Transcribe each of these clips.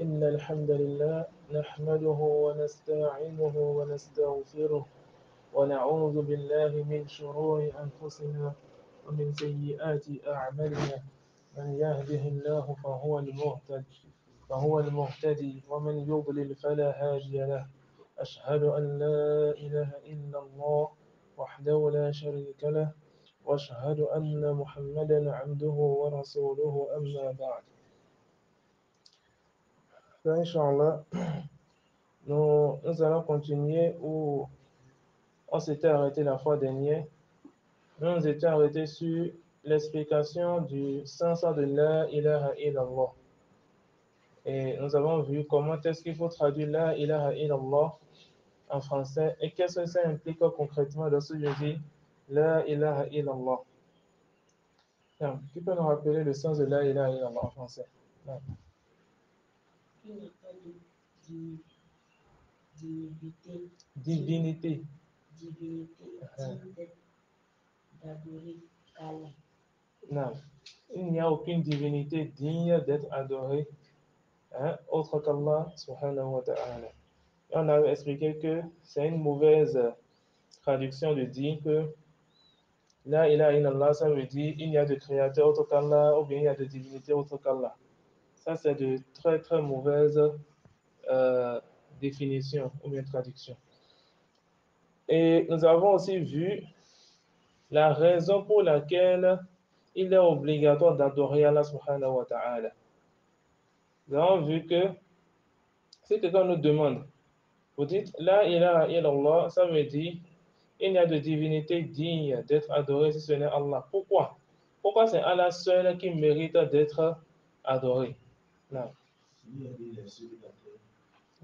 إن الحمد لله نحمده ونستعينه ونستغفره ونعوذ بالله من شرور أنفسنا ومن سيئات أعمالنا من يهده الله فهو المهتدي ومن يضلل فلا هادي له أشهد أن لا إله إلا الله وحده لا شريك له وأشهد أن محمدا عبده ورسوله أما بعد Inch'Allah, nous allons continuer où on s'était arrêté la fois dernière. Nous étions arrêtés sur l'explication du sens de La ilaha illallah. Et nous avons vu comment est-ce qu'il faut traduire La ilaha illallah en français et qu'est-ce que ça implique concrètement lorsque je dis La ilaha illallah. Tiens, qui peut nous rappeler le sens de La ilaha illallah en français? Non. Il n'y a pas de divinité. Divinité. Divinité digne d'adorer qu'Allah. Non. Il n'y a aucune divinité digne d'être adorée autre qu'Allah subhanahu wa ta'ala. Et on a expliqué que c'est une mauvaise traduction de dire que La ilaha illallah, ça veut dire il n'y a de créateur autre qu'Allah ou bien il y a de divinité autre qu'Allah. Ça, c'est de très très mauvaises définitions ou bien traductions. Et nous avons aussi vu la raison pour laquelle il est obligatoire d'adorer Allah subhanahu wa ta'ala. Nous avons vu que si quelqu'un nous demande, vous dites La ilaha illallah, ça veut dire il n'y a de divinité digne d'être adorée si ce n'est Allah. Pourquoi? Pourquoi c'est Allah seul qui mérite d'être adoré? Non. Il y a des supplications.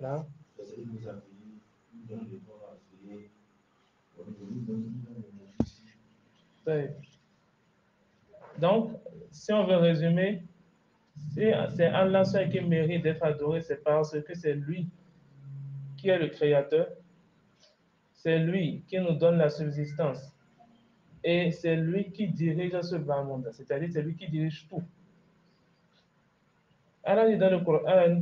Non. Parce qu'il nous a payé, nous donne le temps à payer. Donc, si on veut résumer, c'est Allah seul qui mérite d'être adoré, c'est parce que c'est lui qui est le créateur, c'est lui qui nous donne la subsistance et c'est lui qui dirige ce bas monde, c'est-à-dire c'est lui qui dirige tout. Allah dit dans le Coran,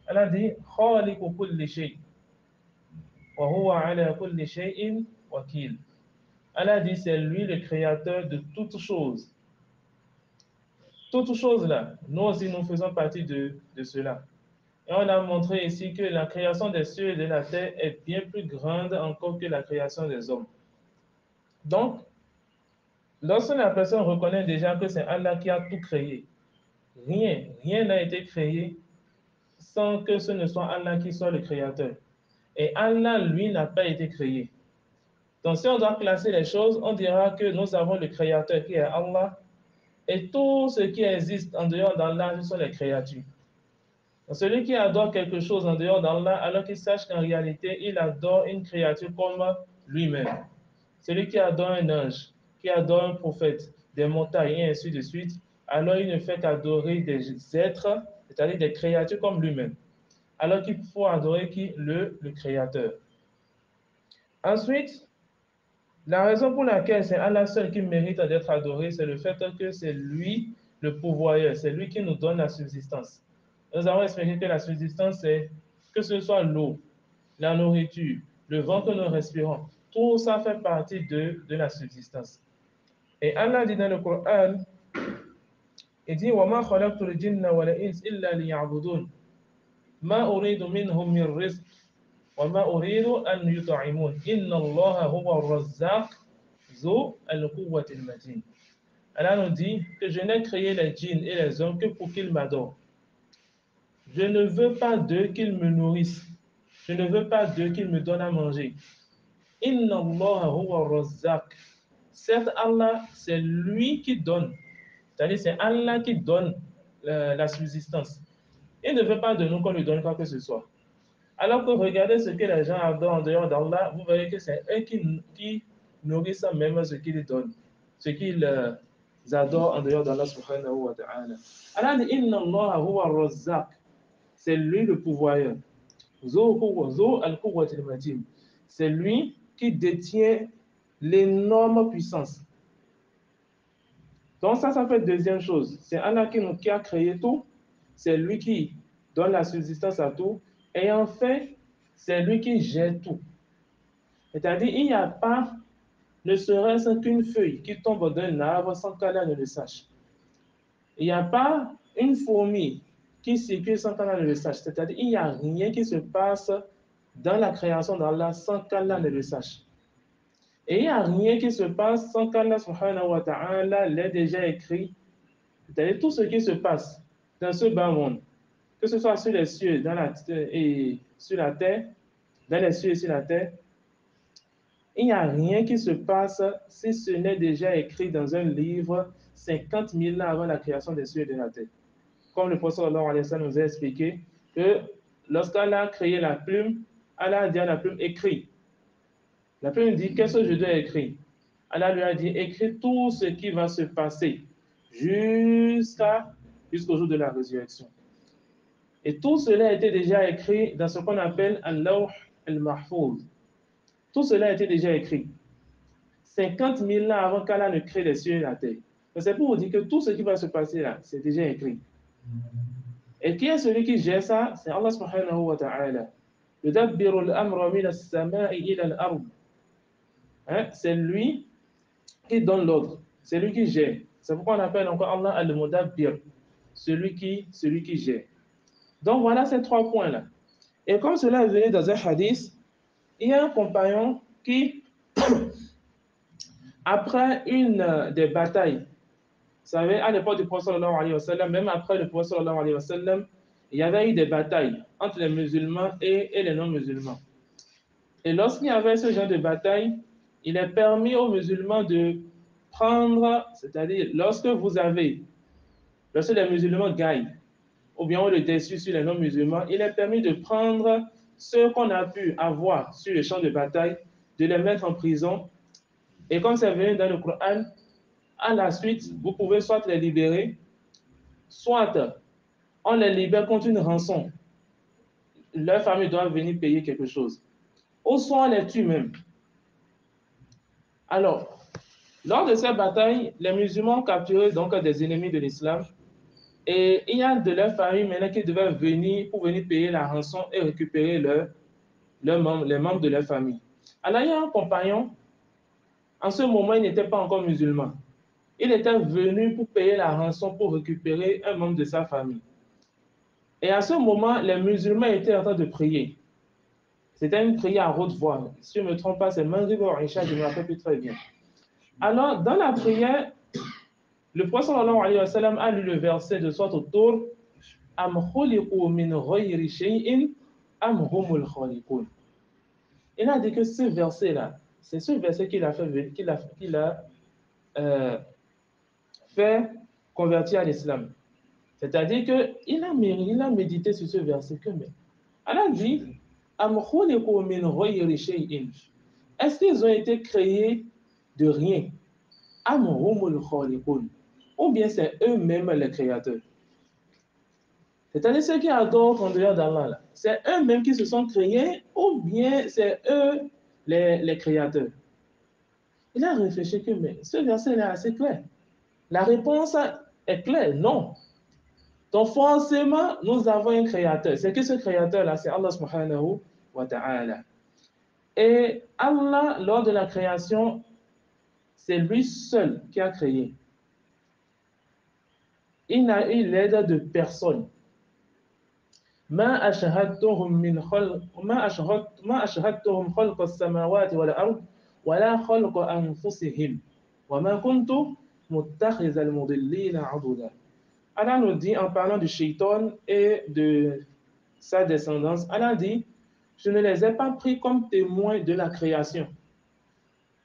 Allah dit khaliqu kulli shay wa huwa ala kulli shay'in wakil. Allah dit c'est lui le créateur de toutes choses. Toutes choses là, nous aussi nous faisons partie de cela. Et on a montré ici que la création des cieux et de la terre est bien plus grande encore que la création des hommes. Donc, lorsque la personne reconnaît déjà que c'est Allah qui a tout créé, rien n'a été créé sans que ce ne soit Allah qui soit le créateur. Et Allah, lui, n'a pas été créé. Donc, si on doit classer les choses, on dira que nous avons le créateur qui est Allah, et tout ce qui existe en dehors d'Allah, ce sont les créatures. Donc, celui qui adore quelque chose en dehors d'Allah, alors qu'il sache qu'en réalité, il adore une créature comme lui-même. Celui qui adore un ange, qui adore un prophète, des montagnes, et ainsi de suite, alors il ne fait qu'adorer des êtres, c'est-à-dire des créatures comme lui-même. Alors qu'il faut adorer qui? Le créateur. Ensuite, la raison pour laquelle c'est Allah seul qui mérite d'être adoré, c'est le fait que c'est lui le pourvoyeur, c'est lui qui nous donne la subsistance. Nous avons expliqué que la subsistance, c'est que ce soit l'eau, la nourriture, le vent que nous respirons, tout ça fait partie de la subsistance. Et Allah dit dans le Coran, il dit وَمَا خَلَقْتُ الْجِنَّ وَالْإِنسَ إِلَّا لِيَعْبُدُونَ مَا أُرِيدُ مِنْهُمْ مِنْ رِزْقٍ وَمَا أُرِيدُ أَنْ يُطْعِمُونَ إِنَّ اللَّهَ هُوَ الرَّزَّاقُ ذُو الْقُوَّةِ الْمَتِينِ. Allah nous dit que je n'ai créé les djinns et les hommes que pour qu'ils m'adorent. Je ne veux pas d'eux qu'ils me nourrissent. Je ne veux pas d'eux qu'ils me donnent à manger. Inna Allah huwa razzaq. Certes, Allah, c'est lui qui donne. C'est-à-dire, c'est Allah qui donne la subsistance. Il ne veut pas de nous qu'on lui donne quoi que ce soit. Alors que regardez ce que les gens adorent en dehors d'Allah, vous verrez que c'est eux qui nourrissent même ce qu'ils donnent, ce qu'ils adorent en dehors d'Allah subhanahu wa ta'ala. Allah dit Inna Allah huwa razzaq. C'est lui le pourvoyeur. C'est lui qui détient l'énorme puissance. Donc ça fait deuxième chose. C'est Allah qui a créé tout c'est lui qui donne la subsistance à tout. Et enfin, c'est lui qui gère tout. C'est-à-dire, il n'y a pas, ne serait-ce qu'une feuille qui tombe d'un arbre sans qu'Allah ne le sache. Il n'y a pas une fourmi qui circule sans qu'Allah ne le sache. C'est-à-dire, il n'y a rien qui se passe dans la création d'Allah sans qu'Allah ne le sache. Et il n'y a rien qui se passe sans qu'Allah subhanahu wa ta'ala l'ait déjà écrit. C'est-à-dire, tout ce qui se passe dans ce bas monde, que ce soit sur les cieux et sur la terre, dans les cieux et sur la terre, il n'y a rien qui se passe si ce n'est déjà écrit dans un livre 50 000 ans avant la création des cieux et de la terre. Comme le prophète sallallahu alayhi wa sallam nous a expliqué que lorsqu'Allah a créé la plume, Allah a dit à la plume écrit. La plume dit qu'est-ce que je dois écrire? Allah lui a dit écris tout ce qui va se passer jusqu'au jour de la résurrection. Et tout cela a été déjà écrit dans ce qu'on appelle al-lawh al-mahfouz. Tout cela a été déjà écrit 50 000 ans avant qu'Allah ne crée les cieux et la terre. C'est pour vous dire que tout ce qui va se passer là, c'est déjà écrit. Et qui est celui qui gère ça? C'est Allah subhanahu wa ta'ala. يُدَبِّرُ الْأَمْرَ مِنَ السَّمَاءِ إِلَى الْأَرْضِ. C'est lui qui donne l'ordre. C'est lui qui gère. C'est pourquoi on appelle encore Allah al-Mudabbir. Celui qui gère. Donc voilà ces trois points-là. Et comme cela est venu dans un hadith, il y a un compagnon qui, après une des batailles, vous savez, à l'époque du prophète sallallahu alayhi wa sallam, même après le prophète sallallahu alayhi wa sallam, il y avait eu des batailles entre les musulmans et les non-musulmans. Et lorsqu'il y avait ce genre de bataille, il est permis aux musulmans de prendre, c'est-à-dire lorsque les musulmans gagnent, ou bien on le déçu sur les non-musulmans, il est permis de prendre ceux qu'on a pu avoir sur le champ de bataille, de les mettre en prison. Et comme c'est venu dans le Coran, à la suite, vous pouvez soit les libérer, soit on les libère contre une rançon. Leur famille doit venir payer quelque chose. Ou soit on les tue même. Alors, lors de cette bataille, les musulmans ont capturé donc des ennemis de l'islam. Et il y a de leur famille maintenant qui devaient venir pour venir payer la rançon et récupérer les membres de leur famille. Alors, il y a un compagnon, en ce moment, il n'était pas encore musulman. Il était venu pour payer la rançon pour récupérer un membre de sa famille. Et à ce moment, les musulmans étaient en train de prier. C'était une prière à haute voix. Si je ne me trompe pas, c'est Maghrib ou Isha, je ne me rappelle plus très bien. Alors, dans la prière, le prophète sallallahu alayhi wa sallam a lu le verset de Sourate At-Tur. Am khuliqu min ghayri shay'in am humul khaliqun. Il a dit que ce verset-là, c'est ce verset qu'il a fait convertir à l'islam. C'est-à-dire qu'il a médité sur ce verset que mais Allah dit am khuliqu min ghayri shay'in. Est-ce qu'ils ont été créés de rien? Am humul khaliqun. Ou bien c'est eux-mêmes les créateurs. C'est-à-dire ceux qui adorent en dehors d'Allah, c'est eux-mêmes qui se sont créés ou bien c'est eux les créateurs. Il a réfléchi que mais ce verset est assez clair. La réponse est claire, non. Donc forcément, nous avons un créateur. C'est que ce créateur-là, c'est Allah subhanahu wa ta'ala. Et Allah, lors de la création, c'est lui seul qui a créé. Il n'a eu l'aide de personne. ما أشهدتهم خلق السماوات والأرض ولا خلق أنفسهم وما كنت متخذ المضلين عضدا. Allah nous dit en parlant du shaitan et de sa descendance, Allah dit je ne les ai pas pris comme témoins de la création.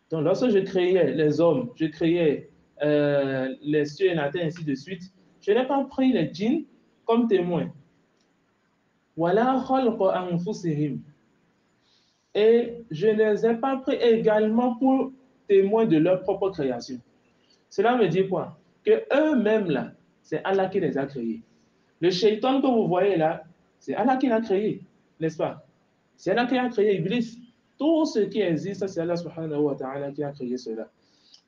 Donc lorsque je créais les hommes, je créais les cieux et la terre, ainsi de suite, je n'ai pas pris les djinns comme témoins. Et je ne les ai pas pris également pour témoins de leur propre création. Cela veut dire quoi? Que eux-mêmes là, c'est Allah qui les a créés. Le shaitan que vous voyez là, c'est Allah qui l'a créé, n'est-ce pas? C'est Allah qui a créé Iblis. Tout ce qui existe, c'est Allah subhanahu wa ta'ala qui a créé cela.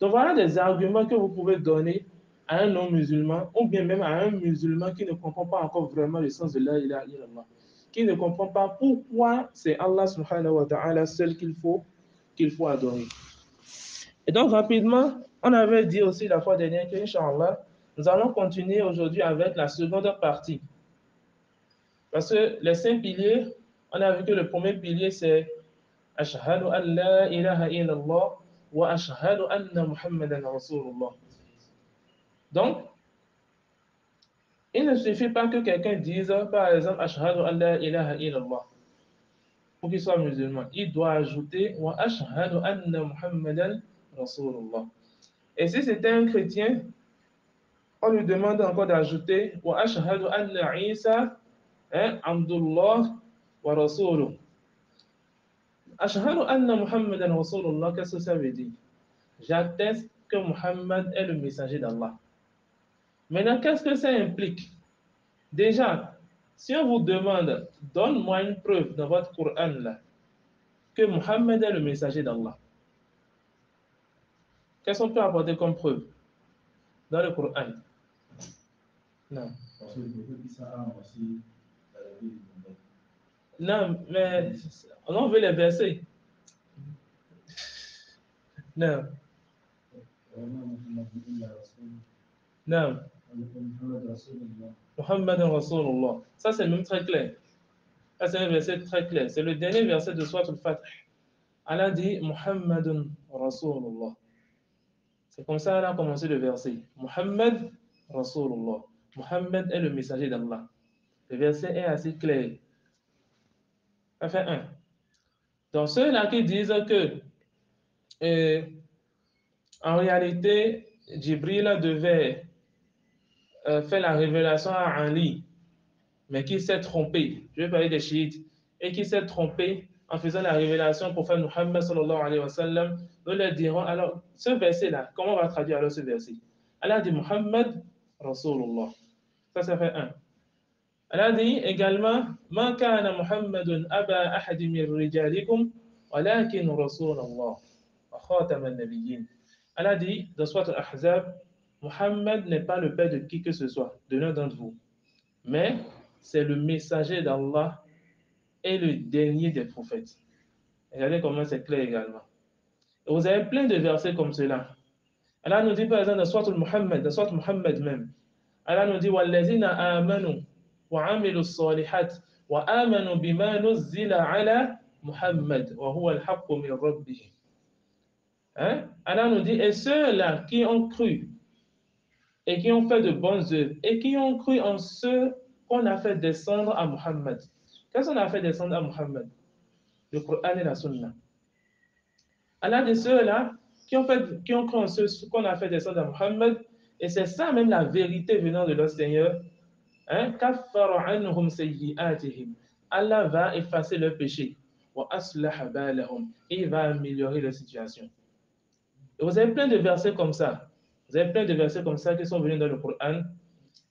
Donc voilà des arguments que vous pouvez donner à un non-musulman, ou bien même à un musulman qui ne comprend pas encore vraiment le sens de la ilaha illallah, qui ne comprend pas pourquoi c'est Allah subhanahu wa ta'ala seul qu'il faut adorer. Et donc, rapidement, on avait dit aussi la fois dernière que, Inch'Allah, nous allons continuer aujourd'hui avec la seconde partie. Parce que les 5 piliers, on a vu que le premier pilier, c'est Ashhadu an la ilaha illallah wa ashhadu anna Muhammadan Rasulullah. Donc, il ne suffit pas que quelqu'un dise, par exemple, Ashhadu an la ilaha illallah, pour qu'il soit musulman. Il doit ajouter wa ashhadu anna Muhammadan Rasulullah. Et si c'était un chrétien, on lui demande encore d'ajouter wa ashhadu anna Isa Abdullah wa Rasuluh. Ashhadu anna Muhammadan Rasulullah, qu'est-ce que ça veut dire? J'atteste que Muhammad est le messager d'Allah. Maintenant, qu'est-ce que ça implique? Déjà, si on vous demande, donne-moi une preuve dans votre Coran là, que Muhammad est le messager d'Allah, qu'est-ce qu'on peut apporter comme preuve dans le Coran? Non. Parce que le prophète Issa a aussi la vie du monde. Non, mais on veut les versets. Non. Non. Muhammad Rasulullah. Ça, c'est même très clair. Ça, c'est un verset très clair. C'est le dernier verset de Surat al-Fatih. Allah dit Muhammadun Rasulullah. C'est comme ça qu'on a commencé le verset. Muhammad Rasulullah. Muhammad est le messager d'Allah. Le verset est assez clair. Ça fait un. Donc ceux-là qui disent que en réalité, Jibril devait faire la révélation à Ali, mais qui s'est trompé, je vais parler des chiites, et qui s'est trompé en faisant la révélation au prophète Muhammad sallallahu alayhi wa sallam, nous leur dirons, alors, ce verset-là, comment on va traduire alors ce verset? Allah dit Muhammad Rasulullah. Ça fait un. Allah dit également, Ma kana Muhammadun aba ahadi min rijalikum, walakin Rasulullah, wa khataman nabiyyin. Allah dit dans Surat al-Ahzab, Muhammad n'est pas le père de qui que ce soit, de l'un d'entre vous, mais c'est le messager d'Allah et le dernier des prophètes. Regardez comment c'est clair également. Et vous avez plein de versets comme cela. Allah nous dit par exemple dans Surat al-Muhammad même, Allah nous dit وَالَّذِينَ آمَنُوا وَعَمِلُوا الصَّالِحَاتِ وَآمَنُوا بِمَا نُزِّلَ عَلَى مُحَمَّدٍ وَهُوَ الْحَقُّ مِنْ رَبِّهِمْ. Allah nous dit, et ceux-là qui ont cru et qui ont fait de bonnes œuvres et qui ont cru en ceux qu'on a fait descendre à Muhammad. Qu'est-ce qu'on a fait descendre à Muhammad? Le Coran et la Sunna. Allah dit ceux-là qui ont cru en ceux qu'on a fait descendre à Muhammad, et c'est ça même la vérité venant de leur Seigneur. كَفَّرَ عَنْهُمْ سَيِّئَاتِهِمْ. Allah va effacer leurs péchés. وَأَصْلَحَ بَالَهُمْ. Et il va améliorer leur situation. Et vous avez plein de versets comme ça. Vous avez plein de versets comme ça qui sont venus dans le Coran,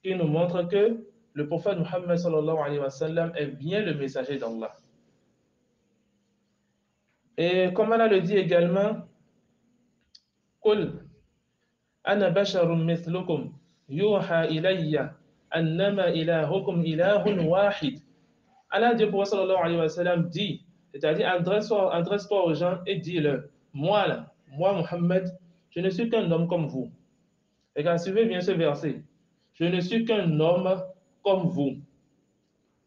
qui nous montrent que le prophète Muhammad sallallahu alayhi wa sallam est bien le messager d'Allah. Et comme Allah le dit également, قُلْ أَنَا بَشَرٌ مِثْلُكُمْ يُوحَى إِلَيَّ أَنَّمَا إِلَهُكُمْ إِلَهٌ وَاحِدٌ. Allah dit au prophète sallallahu alayhi wa sallam, dit, c'est-à-dire adresse-toi aux gens et dis-leur, moi Muhammad, je ne suis qu'un homme comme vous. Regarde, suivez bien ce verset. Je ne suis qu'un homme comme vous.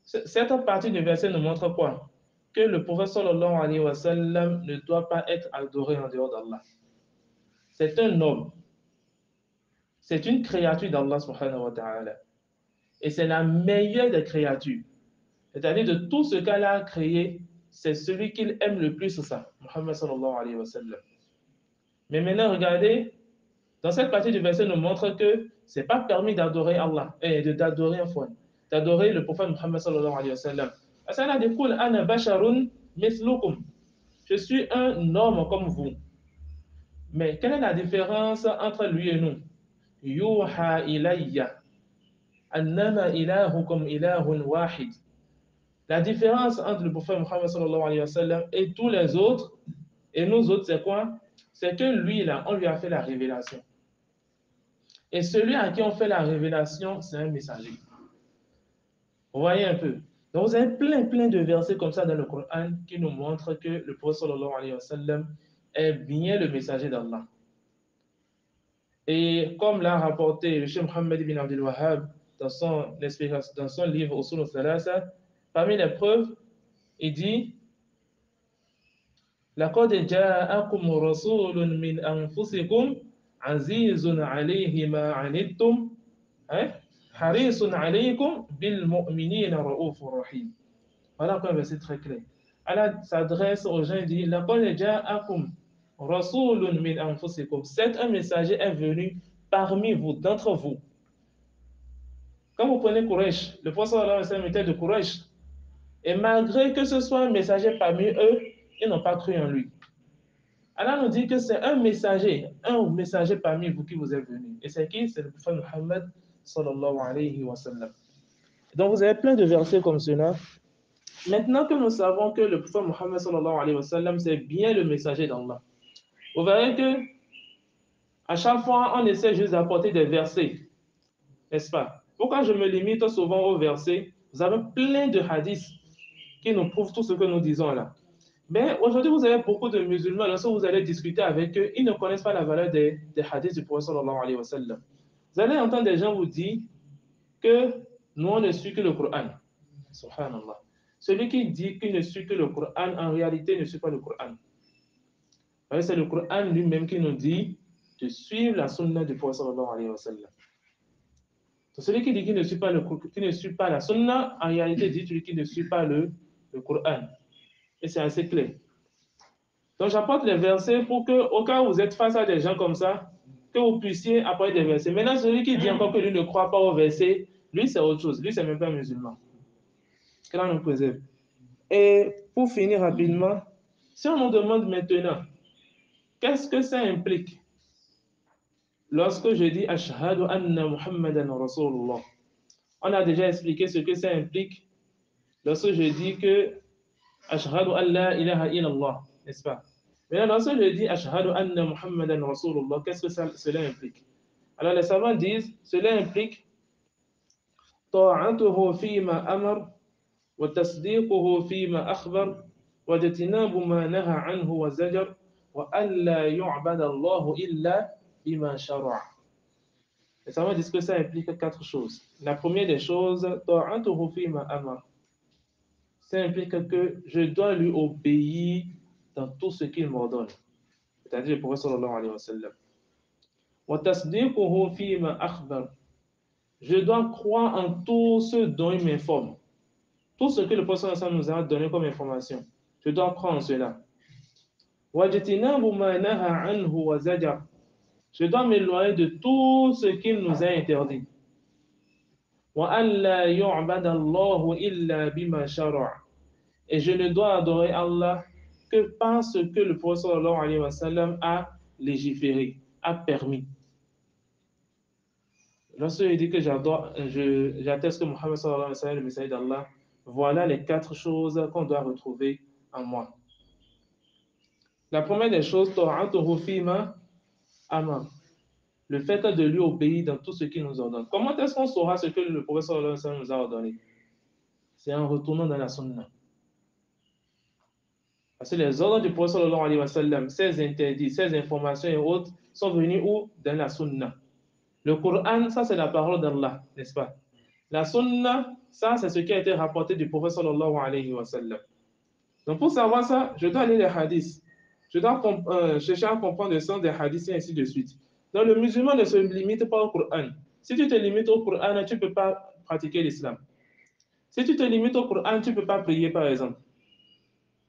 Cette partie du verset nous montre quoi? Que le prophète sallallahu alayhi wa sallam ne doit pas être adoré en dehors d'Allah. C'est un homme. C'est une créature d'Allah subhanahu wa ta'ala. Et c'est la meilleure des créatures. C'est-à-dire de tout ce qu'Allah a créé, c'est celui qu'il aime le plus, c'est ça, Muhammad sallallahu alayhi wa sallam. Mais maintenant, regardez, dans cette partie du verset nous montre que ce n'est pas permis d'adorer Allah, d'adorer un fouet, d'adorer le prophète Muhammad sallallahu alayhi wa sallam. Allah dit, Qul ana basharun mithlukum. Je suis un homme comme vous. Mais quelle est la différence entre lui et nous? Yuha ilayya annama ilahukum ilahun wahid. La différence entre le prophète Muhammad sallallahu alayhi wa sallam et tous les autres, et nous autres, c'est quoi? C'est que lui, là, on lui a fait la révélation. Et celui à qui on fait la révélation, c'est un messager. Vous voyez un peu. Donc vous avez plein de versets comme ça dans le Coran qui nous montrent que le prophète sallallahu alayhi wa sallam est bien le messager d'Allah. Et comme l'a rapporté le Cheikh Mohammed ibn Abdul Wahhab dans son livre Usul al-Thalatha, parmi les preuves, il dit لقد جاءكم رسول من أنفسكم عزيز عليه ما عنتم حريص عليكم بالمؤمنين رؤوف رحيم. Voilà un verset très clair. Allah s'adresse aux gens et dit لقد جاءكم رسول من أنفسكم. C'est un messager est venu parmi vous, d'entre vous. Quand vous prenez Quraysh, le prophète sallallahu alayhi wa sallam était de Quraysh. Et malgré que ce soit un messager parmi eux, ils n'ont pas cru en lui. Allah nous dit que c'est un messager parmi vous qui vous est venu. Et c'est qui? C'est le prophète Muhammad sallallahu alayhi wa sallam. Donc vous avez plein de versets comme cela. Maintenant que nous savons que le prophète Muhammad sallallahu alayhi wa sallam, c'est bien le messager d'Allah. Vous verrez que à chaque fois, on essaie juste d'apporter des versets. N'est-ce pas? Pourquoi je me limite souvent aux versets? Vous avez plein de hadiths qui nous prouvent tout ce que nous disons là. Mais aujourd'hui, vous avez beaucoup de musulmans, lorsque vous allez discuter avec eux, ils ne connaissent pas la valeur des hadiths du prophète sallallahu alayhi wa sallam. Vous allez entendre des gens vous dire que nous, on ne suit que le Coran. Subhanallah. Celui qui dit qu'il ne suit que le Coran, en réalité, ne suit pas le Coran. C'est le Coran lui-même qui nous dit de suivre la sunna du prophète sallallahu alayhi wa sallam. Donc, celui qui dit qu'il ne suit pas la sunna, en réalité, dit celui qui ne suit pas le Coran. Et c'est assez clair. Donc, j'apporte les versets pour que, au cas où vous êtes face à des gens comme ça, que vous puissiez apporter des versets. Maintenant, celui qui dit encore que lui ne croit pas aux versets, lui, c'est autre chose. Lui, c'est même pas musulman. Que l'on nous préserve. Et pour finir rapidement, si on nous demande maintenant, qu'est-ce que ça implique lorsque je dis Ashhadu anna Muhammadan Rasulullah? On a déjà expliqué ce que ça implique lorsque je dis que Ashhadu an la ilaha illallah, n'est-ce pas? Maintenant, lorsque je dis Ashhadu anna Muhammadan Rasulullah, qu'est-ce que cela implique? Alors, les savants disent, cela implique ta'atuhu fima amar wa tasdiquhu fima akhbar wa jatinabu ma naha anhu wa zajar wa an la yu'bada Allahu illa bima shara'a. Les savants disent que ça implique quatre choses. La première des choses, ta'atuhu fima amar. Ça implique que je dois lui obéir dans tout ce qu'il m'ordonne. C'est-à-dire le prophète sallallahu alayhi wa sallam. Wa tasdiquhu fima akhbar. Je dois croire en tout ce dont il m'informe. Tout ce que le prophète sallallahu alayhi wa sallam nous a donné comme information. Je dois croire en cela. Wa jatinabu ma naha anhu wa zajar. Je dois m'éloigner de tout ce qu'il nous a interdit. Wa an la yu'bada Allahu illa bima shara'a. Et je ne dois adorer Allah que par ce que le prophète sallallahu alayhi wa sallam a légiféré, a permis. Lorsque je dis que j'atteste que Muhammad sallallahu alayhi wa sallam est le messager d'Allah, voilà les quatre choses qu'on doit retrouver en moi. La première des choses, ta'atuhu fima amar. Le fait de lui obéir dans tout ce qu'il nous ordonne. Comment est-ce qu'on saura ce que le prophète sallallahu alayhi wa sallam nous a ordonné? C'est en retournant dans la sunna. Parce que les ordres du prophète sallallahu alayhi wa sallam, ses interdits, ses informations et autres, sont venus où? Dans la sunna. Le Coran, ça c'est la parole d'Allah, n'est-ce pas? La sunna, ça c'est ce qui a été rapporté du prophète sallallahu alayhi wa sallam. Donc pour savoir ça, je dois lire les hadiths. Je dois chercher à comprendre le sens des hadiths et ainsi de suite. Donc le musulman ne se limite pas au Coran. Si tu te limites au Coran, tu ne peux pas pratiquer l'islam. Si tu te limites au Coran, tu ne peux pas prier par exemple.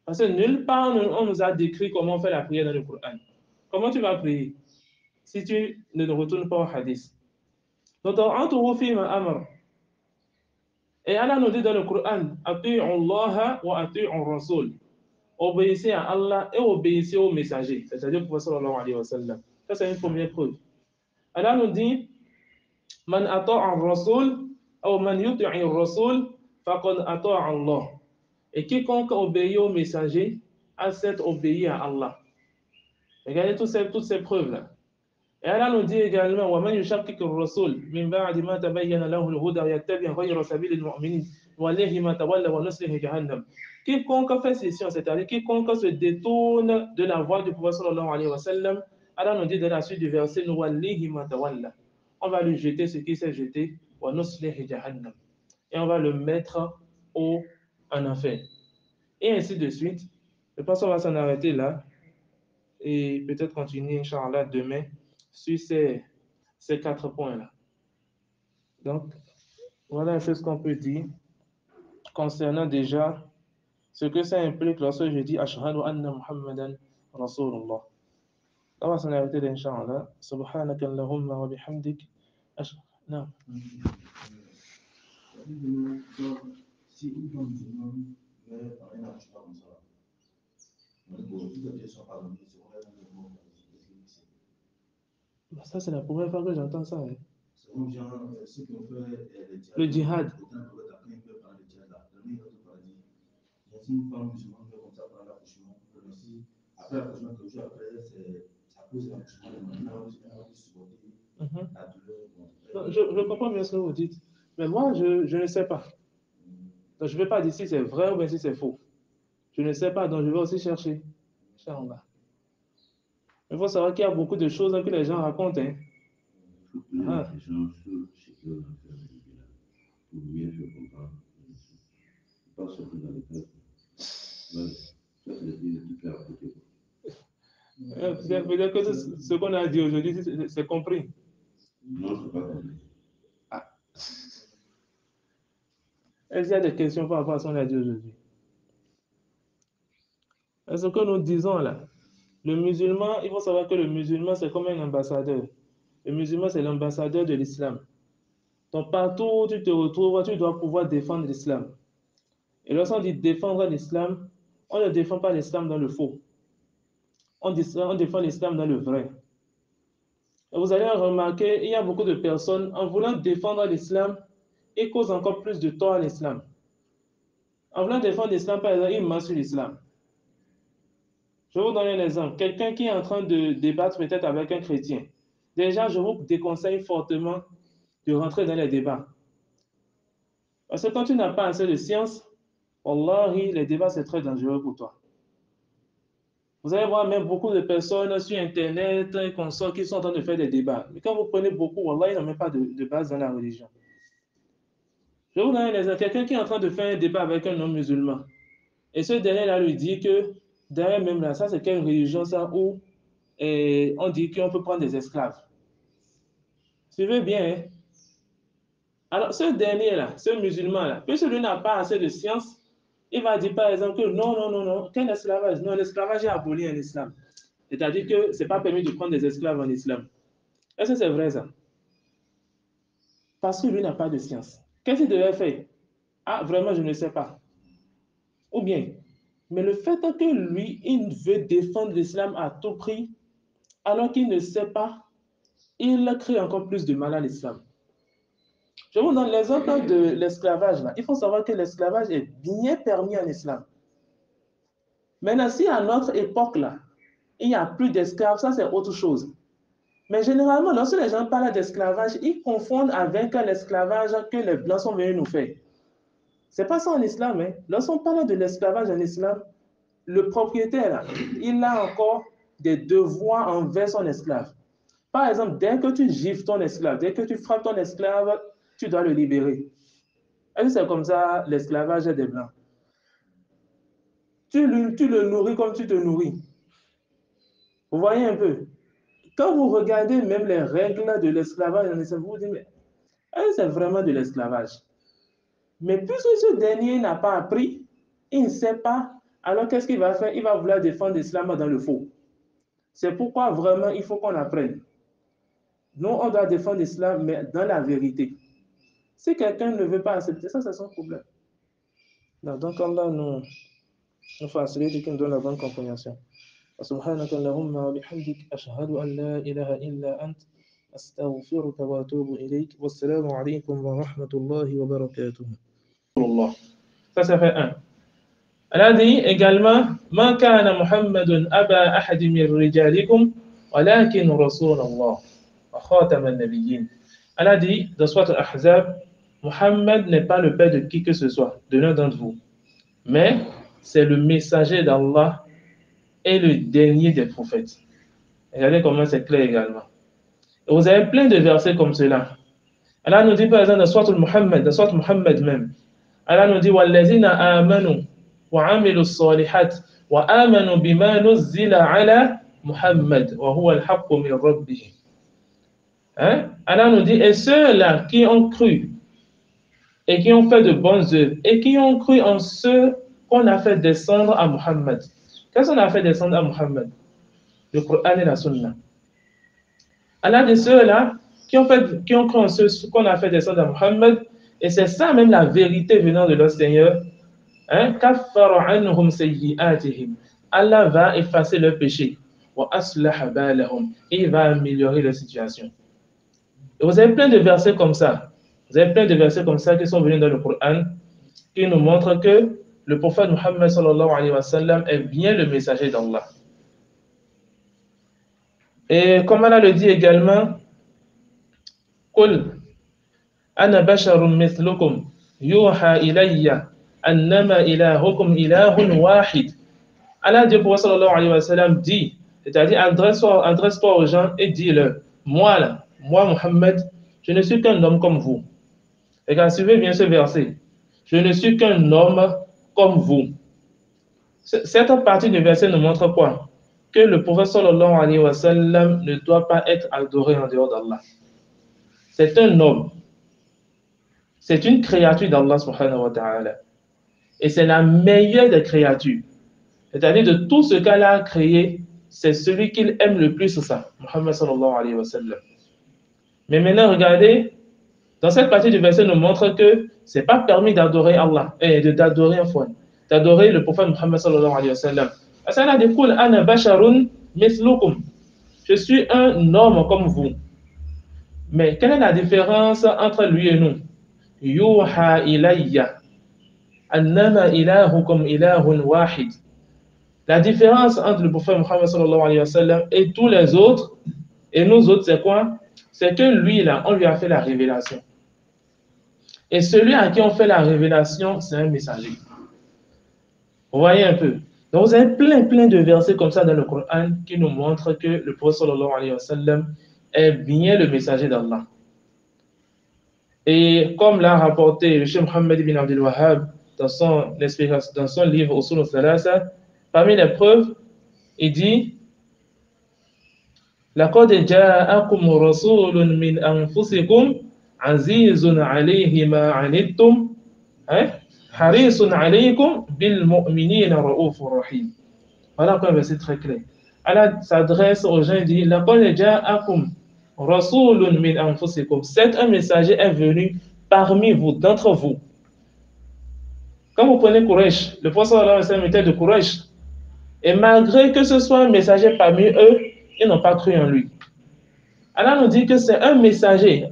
Parce que nulle part on nous a décrit comment faire la prière dans le Coran. Comment tu vas prier si tu ne retournes pas au hadith? Donc, et Allah nous dit dans le Coran, Ati'u Allah wa ati'u Rasul. Obéissez à Allah et obéissez au messager, c'est-à-dire le prophète sallallahu alayhi wa sallam. Ça, c'est une première preuve. Allah nous dit, Man ata'a Rasul, ou man yuti'i Rasul, faqad ata'a Allah. Et quiconque obéit au messager a cette obéi à Allah. Regardez toutes ces preuves-là. Et Allah nous dit également وَمَنْ يُشَقِّقِ الرَّسُولِ مِنْ بَعْدِ مَا تَبَيَّنَ لَهُ الْهُدَى وَيَتَّبِعْ غَيْرَ سَبِيلِ الْمُؤْمِنِينَ نُوَلِّهِ مَا تَوَلَّى وَنُصْلِهِ جَهَنَّمَ. Quiconque fait cession, c'est-à-dire quiconque se détourne de la voie du prophète sallallahu alayhi wa sallam, Allah nous dit dans la suite du verset نُوَلِّهِ مَا تَوَلَّى. On va lui jeter ce qui s'est jeté وَنُصْلِهِ جَهَنَّمَ. Et on va le mettre en enfer. Et ainsi de suite. Je pense qu'on va s'en arrêter là et peut-être continuer, Inch'Allah, demain sur ces 4 points-là. Donc, voilà un peu ce qu'on peut dire concernant déjà ce que ça implique lorsque je dis Ashhadu anna Muhammadan Rasulullah. On va s'en arrêter là, Inch'Allah. Subhanaka Allahumma wa bihamdik. Non. Si une femme musulmane meurt par un accouchement comme ça, ça, c'est la première fois que j'entends ça. Hein. C'est comme ceux qui ont fait le djihad. Si une femme musulmane meurt comme ça par un accouchement, après l'accouchement, quelque chose après, ça cause l'accouchement de maintenant, supporter la douleur. Je comprends bien ce que vous dites, mais moi, je ne sais pas. Donc, je ne vais pas dire si c'est vrai ou bien si c'est faux. Je ne sais pas, donc je vais aussi chercher. Il faut savoir qu'il y a beaucoup de choses que les gens racontent. Hein. Les gens ce que l'on fait pour bien faire comprendre. Pas sortir dans les têtes. Ça, c'est des trucs à côté. Peut-être que ce qu'on a dit aujourd'hui, c'est compris. Non, c'est pas compris. Ah. Est-ce qu'il y a des questions par rapport à ce qu'on a dit aujourd'hui? Ce que nous disons là, le musulman, il faut savoir que le musulman, c'est comme un ambassadeur. Le musulman, c'est l'ambassadeur de l'islam. Donc, partout où tu te retrouves, tu dois pouvoir défendre l'islam. Et lorsqu'on dit défendre l'islam, on ne défend pas l'islam dans le faux. On défend l'islam dans le vrai. Et vous allez remarquer, il y a beaucoup de personnes, en voulant défendre l'islam, ils causent encore plus de tort à l'islam. En voulant défendre l'islam, par exemple, ils mentent sur l'islam. Je vais vous donner un exemple. Quelqu'un qui est en train de débattre peut-être avec un chrétien. Déjà, je vous déconseille fortement de rentrer dans les débats. Parce que quand tu n'as pas assez de science, wallahi, les débats, c'est très dangereux pour toi. Vous allez voir même beaucoup de personnes sur Internet et consorts qui sont en train de faire des débats. Mais quand vous prenez beaucoup, wallah, ils n'ont même pas de base dans la religion. Je vais vous donner un exemple. Quelqu'un qui est en train de faire un débat avec un homme musulman. Et ce dernier-là lui dit que, derrière même là, ça c'est quelle religion ça, où on dit qu'on peut prendre des esclaves. Suivez bien, hein? Alors, ce dernier-là, ce musulman-là, puisque lui n'a pas assez de science, il va dire par exemple que non, quel esclavage? Non, l'esclavage est aboli en islam. C'est-à-dire que ce n'est pas permis de prendre des esclaves en islam. Est-ce que c'est vrai ça? Parce que lui n'a pas de science. Qu'est-ce qu'il devait faire? Ah, vraiment, je ne sais pas. Ou bien, mais le fait que lui, il veut défendre l'islam à tout prix, alors qu'il ne sait pas, il crée encore plus de mal à l'islam. Je vous donne l'exemple de l'esclavage. Il faut savoir que l'esclavage est bien permis en islam. Maintenant, si à notre époque, là, il n'y a plus d'esclaves, ça c'est autre chose. Mais généralement, lorsque les gens parlent d'esclavage, ils confondent avec l'esclavage que les Blancs sont venus nous faire. Ce n'est pas ça en islam. Hein. Lorsqu'on parle de l'esclavage en islam, le propriétaire, il a encore des devoirs envers son esclave. Par exemple, dès que tu gifles ton esclave, dès que tu frappes ton esclave, tu dois le libérer. Est-ce que c'est comme ça l'esclavage des Blancs? Tu le nourris comme tu te nourris. Vous voyez un peu? Quand vous regardez même les règles de l'esclavage, vous vous dites, mais c'est vraiment de l'esclavage. Mais puisque ce dernier n'a pas appris, il ne sait pas, alors qu'est-ce qu'il va faire? Il va vouloir défendre l'islam dans le faux. C'est pourquoi vraiment il faut qu'on apprenne. Nous, on doit défendre l'islam, mais dans la vérité. Si quelqu'un ne veut pas accepter ça, c'est son problème. Donc Allah nous facilite et qu'il nous donne la bonne compréhension. سبحانك اللهم وبحمدك أشهد أن لا إله إلا أنت أستغفرك وأتوب إليك والسلام عليكم ورحمة الله وبركاته. Ça fait un. Elle a dit également ما كان محمد أبا أحد من رجالكم ولكن رسول الله. خاتم النبيين. Allah dit dans Surat Al-Ahzab, Muhammad n'est pas le père de qui que ce soit, de l'un d'entre vous, mais c'est le messager d'Allah et le dernier des prophètes. Regardez comment c'est clair également. Et vous avez plein de versets comme cela. Allah nous dit par exemple dans Surat Muhammad même, Allah nous dit وَالَّذِينَ آمَنُوا وَعَمِلُوا الصَّالِحَاتِ وَآمَنُوا بِمَا نُزِّلَ عَلَى مُحَمَّدٍ وَهُوَ الْحَقُّ مِنْ رَبِّهِ. Allah nous dit, et ceux-là qui ont cru et qui ont fait de bonnes œuvres et qui ont cru en ceux qu'on a fait descendre à Muhammad. Qu'est-ce qu'on a fait descendre à Muhammad? Le Coran et la Sunna. Allah dit ceux-là qui ont cru en ceux qu'on a fait descendre à Muhammad, et c'est ça même la vérité venant de leur Seigneur. كَفَّرَ عَنْهُمْ سَيِّئَاتِهِمْ. Allah va effacer leurs péchés. وَأَصْلَحَ بَالَهُمْ. Et il va améliorer leur situation. Et vous avez plein de versets comme ça. Vous avez plein de versets comme ça qui sont venus dans le Coran, qui nous montrent que le prophète Muhammad sallallahu alayhi wa sallam est bien le messager d'Allah. Et comme Allah le dit également, قُلْ أَنَا بَشَرٌ مِثْلُكُمْ يُوحَى إِلَيَّ أَنَّمَا إِلَهُكُمْ إِلَهٌ وَاحِدٌ. Allah dit au prophète sallallahu alayhi wa sallam, dit, c'est-à-dire adresse-toi aux gens et dis-leur, moi Muhammad, je ne suis qu'un homme comme vous. Regarde, suivez bien ce verset. Je ne suis qu'un homme comme vous. Cette partie du verset nous montre quoi? Que le prophète sallallahu alayhi wa sallam ne doit pas être adoré en dehors d'Allah. C'est un homme. C'est une créature d'Allah subhanahu wa ta'ala. Et c'est la meilleure des créatures. C'est-à-dire de tout ce qu'Allah a créé, c'est celui qu'il aime le plus, c'est ça, Muhammad sallallahu alayhi wa sallam. Mais maintenant, regardez, dans cette partie du verset nous montre que ce n'est pas permis d'adorer Allah, d'adorer un fouet, d'adorer le prophète Muhammad sallallahu alayhi wa sallam. Allah dit, Qul ana basharun mithlukum. Je suis un homme comme vous. Mais quelle est la différence entre lui et nous? Yuha ilayya annama ilahukum ilahun wahid. La différence entre le prophète Muhammad sallallahu alayhi wa sallam et tous les autres, et nous autres, c'est quoi? C'est que lui, là, on lui a fait la révélation. Et celui à qui on fait la révélation, c'est un messager. Vous voyez un peu? Donc, vous avez plein de versets comme ça dans le Coran qui nous montrent que le prophète sallallahu alayhi wa sallam est bien le messager d'Allah. Et comme l'a rapporté le Cheikh Mohammed ibn Abdul Wahhab dans son livre Usul al-Thalatha, parmi les preuves, il dit لَقَدْ جَاءَكُمْ رَسُولٌ مِّنْ أَنفُسِكُمْ عَزِيزٌ عَلَيْهِ مَا عَنِتُّمْ حَرِيصٌ عَلَيْكُمْ بِالْمُؤْمِنِينَ رَءُوفٌ رَحِيمٌ. Voilà un verset très clair. Allah s'adresse aux gens et dit لَقَدْ جَاءَكُمْ رَسُولٌ مِّنْ أَنفُسِكُمْ. C'est un messager est venu parmi vous, d'entre vous. Quand vous prenez Quraysh, le prophète sallallahu alayhi wa sallam était de Quraysh. Et malgré que ce soit un messager parmi eux, ils n'ont pas cru en lui. Allah nous dit que c'est un messager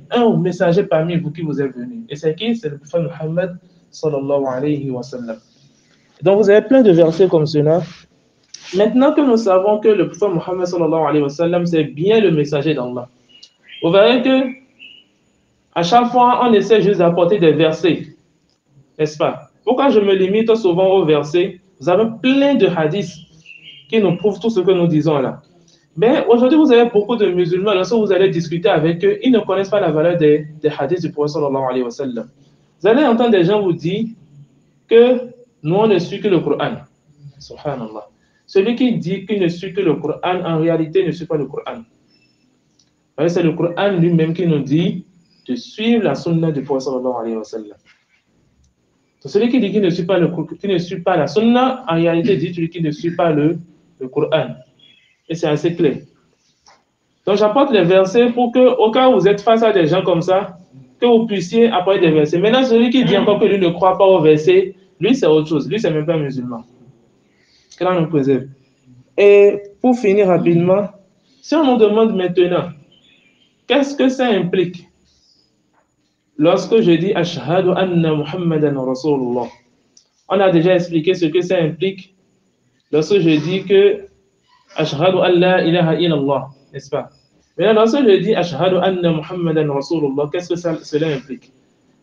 parmi vous qui vous est venu. Et c'est qui? C'est le prophète Muhammad sallallahu alayhi wa sallam. Donc vous avez plein de versets comme cela. Maintenant que nous savons que le prophète Muhammad sallallahu alayhi wa sallam, c'est bien le messager d'Allah. Vous verrez que à chaque fois, on essaie juste d'apporter des versets. N'est-ce pas? Pourquoi je me limite souvent aux versets? Vous avez plein de hadiths qui nous prouvent tout ce que nous disons là. Mais aujourd'hui, vous avez beaucoup de musulmans, lorsque vous allez discuter avec eux, ils ne connaissent pas la valeur des hadiths du prophète sallallahu alayhi wa sallam. Vous allez entendre des gens vous dire que nous, on ne suit que le Coran. Subhanallah. Celui qui dit qu'il ne suit que le Coran, en réalité, ne suit pas le Coran. C'est le Coran lui-même qui nous dit de suivre la sunna du prophète sallallahu alayhi wa sallam. Donc, celui qui dit qu'il ne suit pas la sunna, en réalité, dit celui qui ne suit pas le Coran. Et c'est assez clair. Donc, j'apporte les versets pour que, au cas où vous êtes face à des gens comme ça, que vous puissiez apporter des versets. Maintenant, celui qui dit encore que lui ne croit pas aux versets, lui, c'est autre chose. Lui, c'est même pas musulman. Que l'on nous préserve. Et pour finir rapidement, si on nous demande maintenant, qu'est-ce que ça implique? Lorsque je dis Ashhadu anna Muhammadan Rasulullah, on a déjà expliqué ce que ça implique. Lorsque je dis que Ashhadu an la ilaha illallah, n'est-ce pas? Maintenant, lorsque je dis Ashhadu anna Muhammadan Rasulullah, qu'est-ce que cela implique?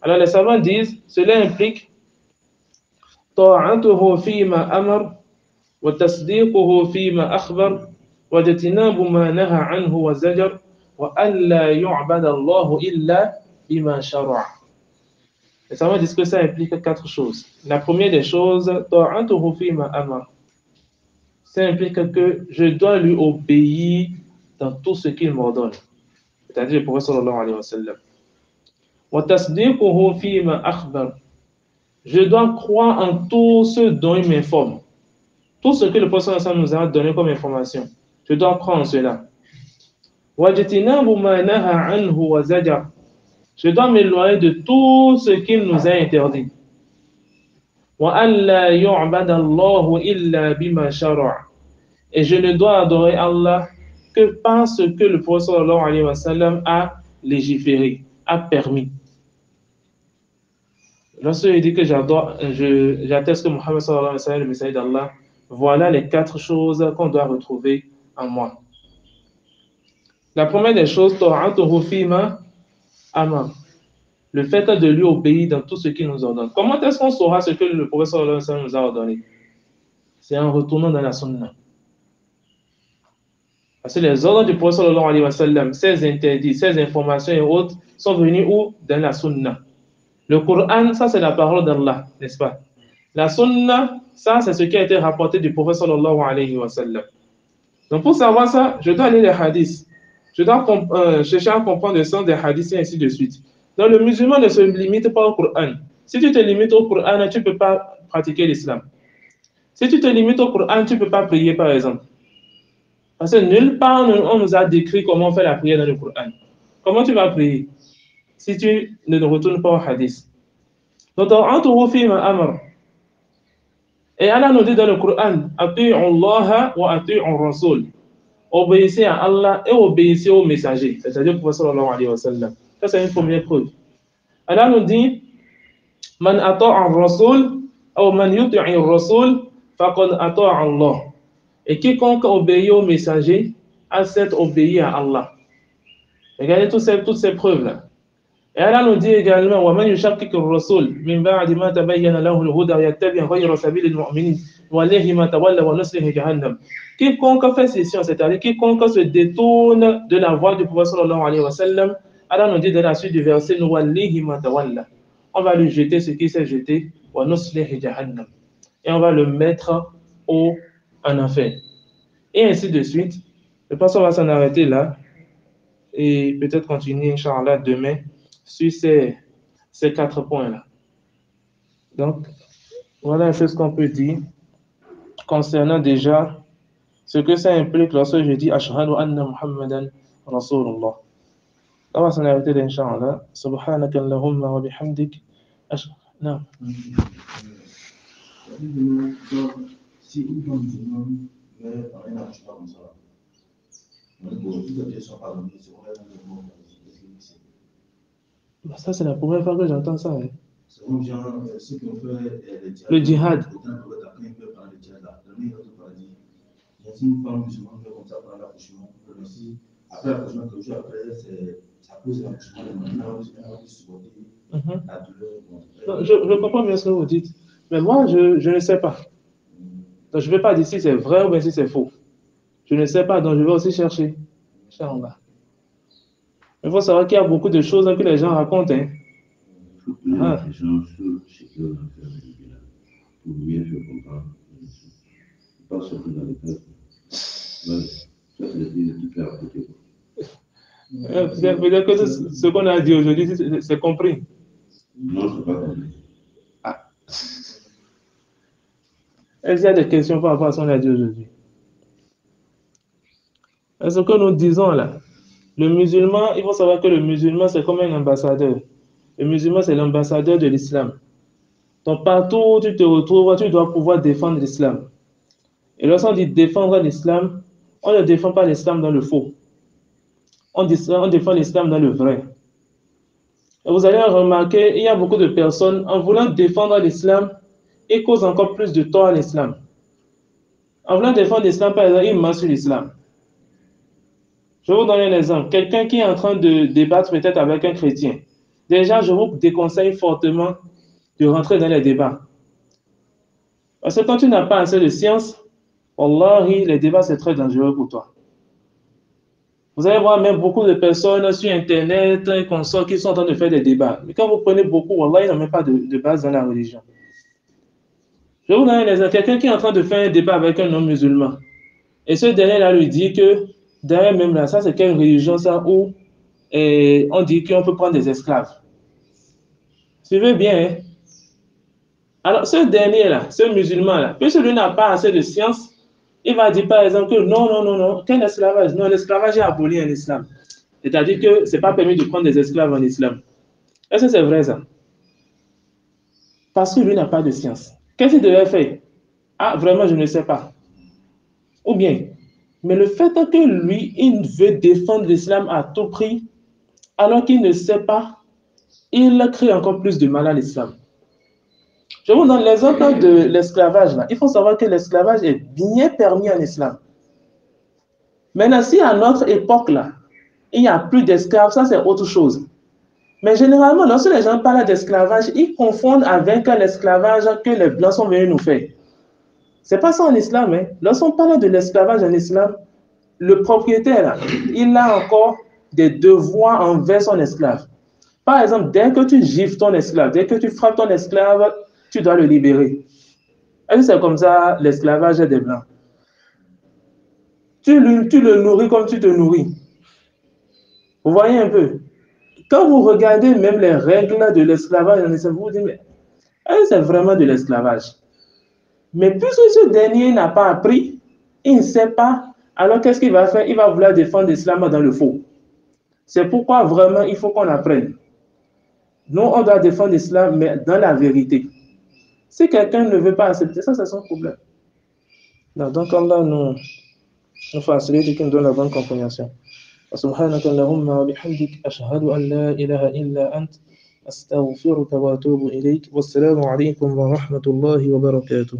Alors, les savants disent, cela implique طاعته فيما أمر وتصديقه فيما أخبر واجتناب ما نهى عنه وزجر وألا يعبد الله إلا بما شرع. Les savants disent que ça implique 4 choses. La première des choses, طاعته فيما أمر. Ça implique que je dois lui obéir dans tout ce qu'il m'ordonne. C'est-à-dire le prophète sallallahu alayhi wa sallam. وتصديقه فيما أخبر. Je dois croire en tout ce dont il m'informe. Tout ce que le prophète nous a donné comme information, je dois croire en cela. Je dois m'éloigner de tout ce qu'il nous a interdit. Et je ne dois adorer Allah que parce que le prophète sallallahu alayhi wa sallam a légiféré, a permis. Lorsque je dis que j'atteste que Mohammed sallallahu alayhi wa sallam est le messager d'Allah, voilà les 4 choses qu'on doit retrouver en moi. La première des choses, le fait de lui obéir dans tout ce qu'il nous ordonne. Comment est-ce qu'on saura ce que le prophète sallallahu alayhi wa sallam nous a ordonné? C'est en retournant dans la sunna. Parce que les ordres du prophète sallallahu alayhi wa sallam, ses interdits, ses informations et autres, sont venus où? Dans la sunna. Le Coran, ça c'est la parole d'Allah, n'est-ce pas? La sunna, ça c'est ce qui a été rapporté du prophète sallallahu alayhi wa sallam. Donc pour savoir ça, je dois lire les hadiths. Je dois chercher à comprendre le sens des hadiths et ainsi de suite. Donc le musulman ne se limite pas au Coran. Si tu te limites au Coran, tu ne peux pas pratiquer l'islam. Si tu te limites au Coran, tu ne peux pas prier par exemple. Parce que nulle part on nous a décrit comment faire la prière dans le Coran. Comment tu vas prier si tu ne retournes pas au hadith? Donc, et Allah nous dit dans le Coran, Ati'u Allah wa ati'u Rasul. Obéissez à Allah et obéissez aux messagers, c'est-à-dire le prophète sallallahu alayhi wa sallam. Ça, c'est une première preuve. Allah nous dit, Man ata'a Rasul, ou man yuti'i Rasul, faqad ata'a Allah. Et quiconque obéit aux messagers, a cette obéi à Allah. Regardez toutes ces preuves-là. Et Allah nous dit également وَمَنْ يُشَقِّقِ الرَّسُولِ مِنْ بَعْدِ مَا تَبَيَّنَ لَهُ الْهُدَى وَيَتَّبِعْ غَيْرَ سَبِيلِ الْمُؤْمِنِينَ وَلَيْهِ مَا تَوَلَّى وَنُصْلِهِ جَهَنَّمَ. Quiconque fait cession, c'est-à-dire quiconque se détourne de la voie du prophète sallallahu alayhi wa sallam, Allah nous dit dans la suite du verset وَلَيْهِ مَا تَوَلَّى. On va lui jeter ce qui s'est jeté وَنُصْلِهِ جَهَنَّمَ. Et on va le mettre en enfer. Et ainsi de suite. Je pense qu'on va s'en arrêter là et peut-être continuer, Inch'Allah, demain sur ces 4 points-là. Donc, voilà ce qu'on peut dire concernant déjà ce que ça implique lorsque je dis Ashhadu anna Muhammadan Rasulullah. On va s'en arrêter, Inch'Allah. Subhanaka Allahumma wa bihamdik. Non. Si une femme musulmane meurt par un accouchement comme ça, toutes les pièces sont pardonnées, c'est vrai, ça, c'est la première fois que j'entends ça. Hein. C'est comme genre, ceux qui ont fait le djihad. Après, ils peuvent parler de djihad là. Il y a une femme musulmane qui fait comme ça pendant l'accouchement. Après l'accouchement, quelque chose après, ça cause l'accouchement. Maintenant, on va supporter la douleur. Je comprends bien ce que vous dites. Mais moi, je ne sais pas. Donc, je ne vais pas dire si c'est vrai ou bien si c'est faux. Je ne sais pas, donc je vais aussi chercher. Inch'Allah. Il faut savoir qu'il y a beaucoup de choses que les gens racontent. Hein. Les gens chez eux, pour mieux faire comprendre. Pas surtout dans les cas. Ça, c'est des trucs à côté. Peut-être que ce qu'on a dit aujourd'hui, c'est compris. Non, c'est pas compris. Ah. Est-ce qu'il y a des questions par rapport à ce qu'on a dit aujourd'hui? Ce que nous disons là, le musulman, il faut savoir que le musulman, c'est comme un ambassadeur. Le musulman, c'est l'ambassadeur de l'islam. Donc, partout où tu te retrouves, tu dois pouvoir défendre l'islam. Et lorsqu'on dit défendre l'islam, on ne défend pas l'islam dans le faux. On défend l'islam dans le vrai. Et vous allez remarquer, il y a beaucoup de personnes, en voulant défendre l'islam, ils causent encore plus de tort à l'islam. En voulant défendre l'islam, par exemple, ils mentent sur l'islam. Je vais vous donner un exemple. Quelqu'un qui est en train de débattre peut-être avec un chrétien. Déjà, je vous déconseille fortement de rentrer dans les débats. Parce que quand tu n'as pas assez de science, wallahi, les débats, c'est très dangereux pour toi. Vous allez voir même beaucoup de personnes sur Internet et consorts qui sont en train de faire des débats. Mais quand vous prenez beaucoup, wallah, ils n'ont même pas de base dans la religion. Je vais vous donner un exemple. Quelqu'un qui est en train de faire un débat avec un homme musulman. Et ce dernier-là lui dit que, derrière même là, ça c'est quelle religion ça, où on dit qu'on peut prendre des esclaves. Suivez bien, hein? Alors, ce dernier-là, ce musulman-là, puisque lui n'a pas assez de science, il va dire par exemple que non, quel esclavage? Non, l'esclavage est aboli en islam. C'est-à-dire que ce n'est pas permis de prendre des esclaves en islam. Est-ce que c'est vrai ça? Parce que lui n'a pas de science. Qu'est-ce qu'il devait faire? Ah, vraiment, je ne sais pas. Ou bien, mais le fait que lui, il veut défendre l'islam à tout prix, alors qu'il ne sait pas, il crée encore plus de mal à l'islam. Je vous donne l'exemple de l'esclavage. Il faut savoir que l'esclavage est bien permis en islam. Maintenant, si à notre époque, là, il n'y a plus d'esclaves, ça c'est autre chose. Mais généralement, lorsque les gens parlent d'esclavage, ils confondent avec l'esclavage que les Blancs sont venus nous faire. Ce n'est pas ça en islam. Hein. Lorsqu'on parle de l'esclavage en islam, le propriétaire, il a encore des devoirs envers son esclave. Par exemple, dès que tu gifles ton esclave, dès que tu frappes ton esclave, tu dois le libérer. Est-ce que c'est comme ça l'esclavage des Blancs? Tu le nourris comme tu te nourris. Vous voyez un peu? Quand vous regardez même les règles de l'esclavage, vous vous dites, mais c'est vraiment de l'esclavage. Mais puisque ce dernier n'a pas appris, il ne sait pas, alors qu'est-ce qu'il va faire? Il va vouloir défendre l'islam dans le faux. C'est pourquoi vraiment il faut qu'on apprenne. Nous, on doit défendre l'islam, mais dans la vérité. Si quelqu'un ne veut pas accepter ça, c'est son problème. Non, donc Allah nous facilite et qu'il nous donne la bonne compréhension. سبحانك اللهم وبحمدك أشهد أن لا إله إلا أنت أستغفرك وأتوب إليك والسلام عليكم ورحمة الله وبركاته